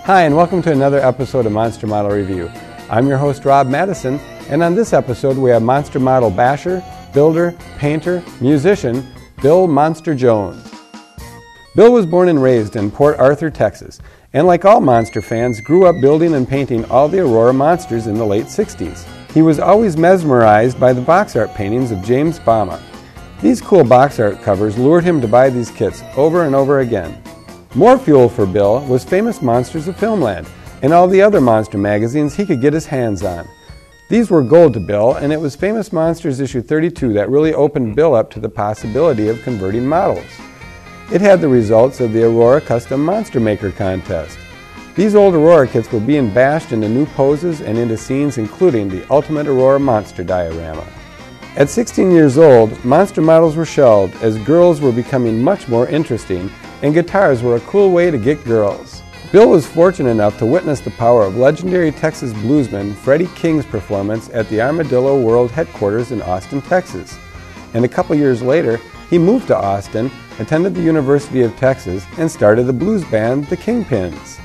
Hi, and welcome to another episode of Monster Model Review. I'm your host, Rob Mattison, and on this episode we have Monster Model basher, builder, painter, musician, Bill Monster Jones. Bill was born and raised in Port Arthur, Texas, and like all monster fans, grew up building and painting all the Aurora monsters in the late 60s. He was always mesmerized by the box art paintings of James Bama. These cool box art covers lured him to buy these kits over and over again. More fuel for Bill was Famous Monsters of Filmland and all the other monster magazines he could get his hands on. These were gold to Bill, and it was Famous Monsters issue 32 that really opened Bill up to the possibility of converting models. It had the results of the Aurora Custom Monster Maker contest. These old Aurora kits were being bashed into new poses and into scenes including the Ultimate Aurora Monster Diorama. At 16 years old, monster models were shelved as girls were becoming much more interesting and guitars were a cool way to get girls. Bill was fortunate enough to witness the power of legendary Texas bluesman Freddie King's performance at the Armadillo World Headquarters in Austin, Texas. And a couple years later, he moved to Austin, attended the University of Texas, and started the blues band The Kingpins.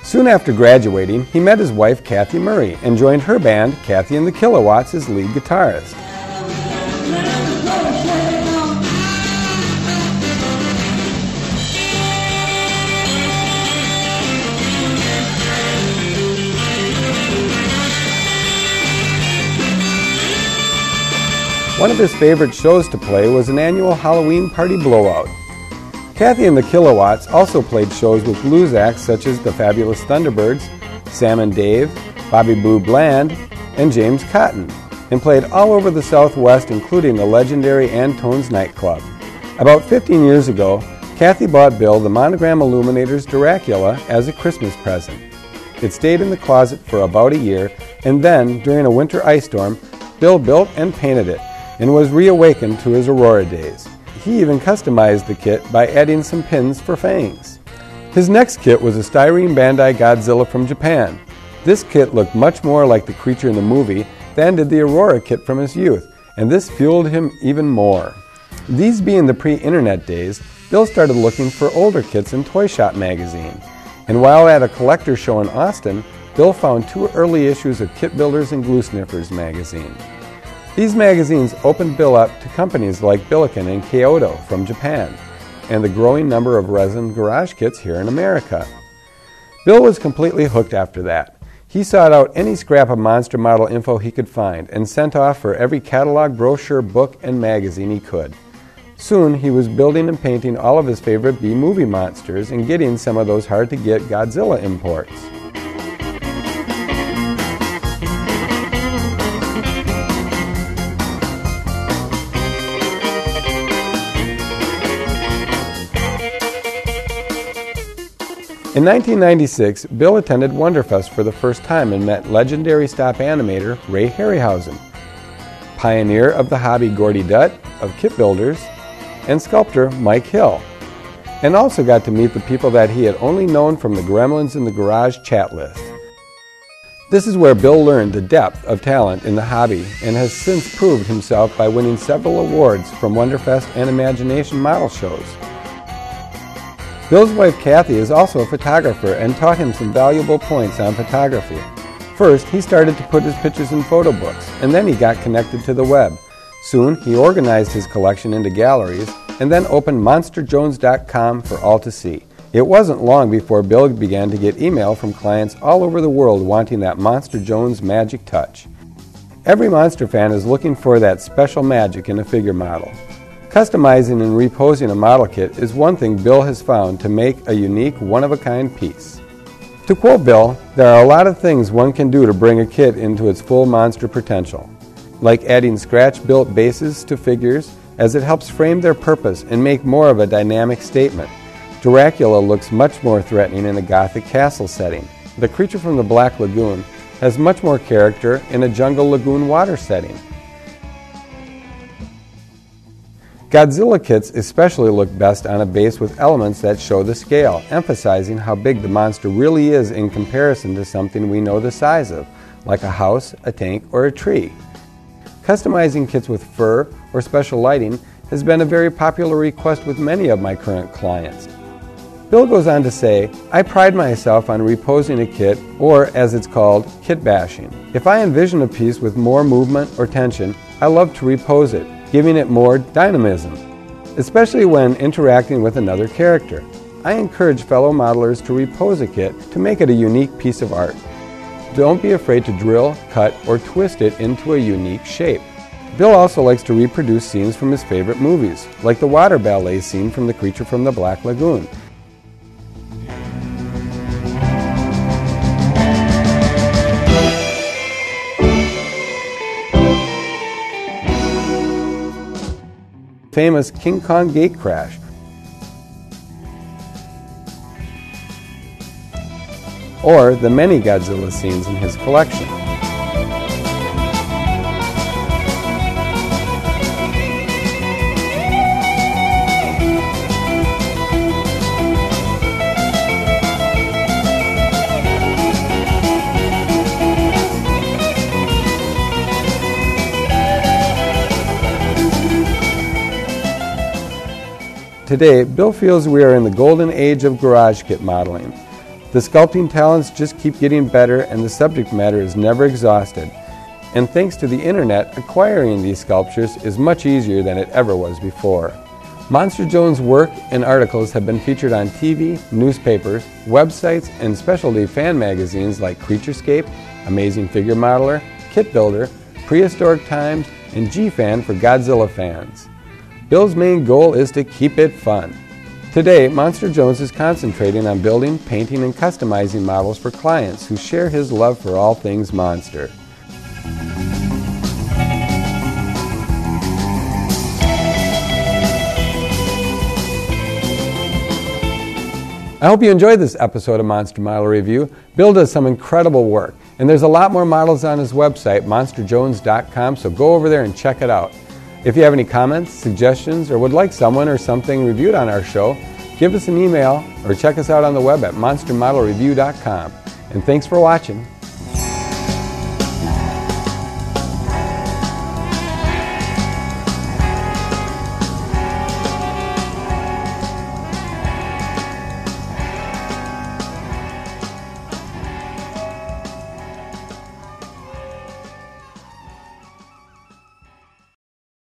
Soon after graduating, he met his wife Kathy Murray and joined her band, Kathy and the Kilowatts, as lead guitarist. One of his favorite shows to play was an annual Halloween party blowout. Kathy and the Kilowatts also played shows with blues acts such as the Fabulous Thunderbirds, Sam and Dave, Bobby Blue Bland, and James Cotton, and played all over the Southwest, including the legendary Antone's nightclub. About 15 years ago, Kathy bought Bill the Monogram Illuminator's Dracula as a Christmas present. It stayed in the closet for about a year, and then, during a winter ice storm, Bill built and painted it, and was reawakened to his Aurora days. He even customized the kit by adding some pins for fangs. His next kit was a styrene Bandai Godzilla from Japan. This kit looked much more like the creature in the movie than did the Aurora kit from his youth, and this fueled him even more. These being the pre-internet days, Bill started looking for older kits in Toy Shop magazine. And while at a collector show in Austin, Bill found 2 early issues of Kit Builders and Glue Sniffers magazine. These magazines opened Bill up to companies like Billiken and Kyoto from Japan, and the growing number of resin garage kits here in America. Bill was completely hooked after that. He sought out any scrap of monster model info he could find and sent off for every catalog, brochure, book, and magazine he could. Soon he was building and painting all of his favorite B-movie monsters and getting some of those hard-to-get Godzilla imports. In 1996, Bill attended Wonderfest for the first time and met legendary stop animator Ray Harryhausen, pioneer of the hobby Gordy Dutt of Kit Builders, and sculptor Mike Hill, and also got to meet the people that he had only known from the Gremlins in the Garage chat list. This is where Bill learned the depth of talent in the hobby and has since proved himself by winning several awards from Wonderfest and Imagination model shows. Bill's wife Kathy is also a photographer and taught him some valuable points on photography. First, he started to put his pictures in photo books, and then he got connected to the web. Soon, he organized his collection into galleries, and then opened monsterjones.com for all to see. It wasn't long before Bill began to get email from clients all over the world wanting that Monster Jones magic touch. Every monster fan is looking for that special magic in a figure model. Customizing and reposing a model kit is one thing Bill has found to make a unique, one-of-a-kind piece. To quote Bill, there are a lot of things one can do to bring a kit into its full monster potential, like adding scratch-built bases to figures as it helps frame their purpose and make more of a dynamic statement. Dracula looks much more threatening in a Gothic castle setting. The creature from the Black Lagoon has much more character in a jungle lagoon water setting. Godzilla kits especially look best on a base with elements that show the scale, emphasizing how big the monster really is in comparison to something we know the size of, like a house, a tank, or a tree. Customizing kits with fur or special lighting has been a very popular request with many of my current clients. Bill goes on to say, I pride myself on reposing a kit, or as it's called, kit bashing. If I envision a piece with more movement or tension, I love to repose it, giving it more dynamism, especially when interacting with another character. I encourage fellow modelers to repose a kit to make it a unique piece of art. Don't be afraid to drill, cut, or twist it into a unique shape. Bill also likes to reproduce scenes from his favorite movies, like the water ballet scene from The Creature from the Black Lagoon. Famous King Kong gate crash, or the many Godzilla scenes in his collection. Today, Bill feels we are in the golden age of garage kit modeling. The sculpting talents just keep getting better and the subject matter is never exhausted. And thanks to the internet, acquiring these sculptures is much easier than it ever was before. Monster Jones' work and articles have been featured on TV, newspapers, websites, and specialty fan magazines like Creaturescape, Amazing Figure Modeler, Kit Builder, Prehistoric Times, and G-Fan for Godzilla fans. Bill's main goal is to keep it fun. Today, Monster Jones is concentrating on building, painting, and customizing models for clients who share his love for all things monster. I hope you enjoyed this episode of Monster Model Review. Bill does some incredible work, and there's a lot more models on his website, monsterjones.com, so go over there and check it out. If you have any comments, suggestions, or would like someone or something reviewed on our show, give us an email or check us out on the web at monstermodelreview.com. And thanks for watching.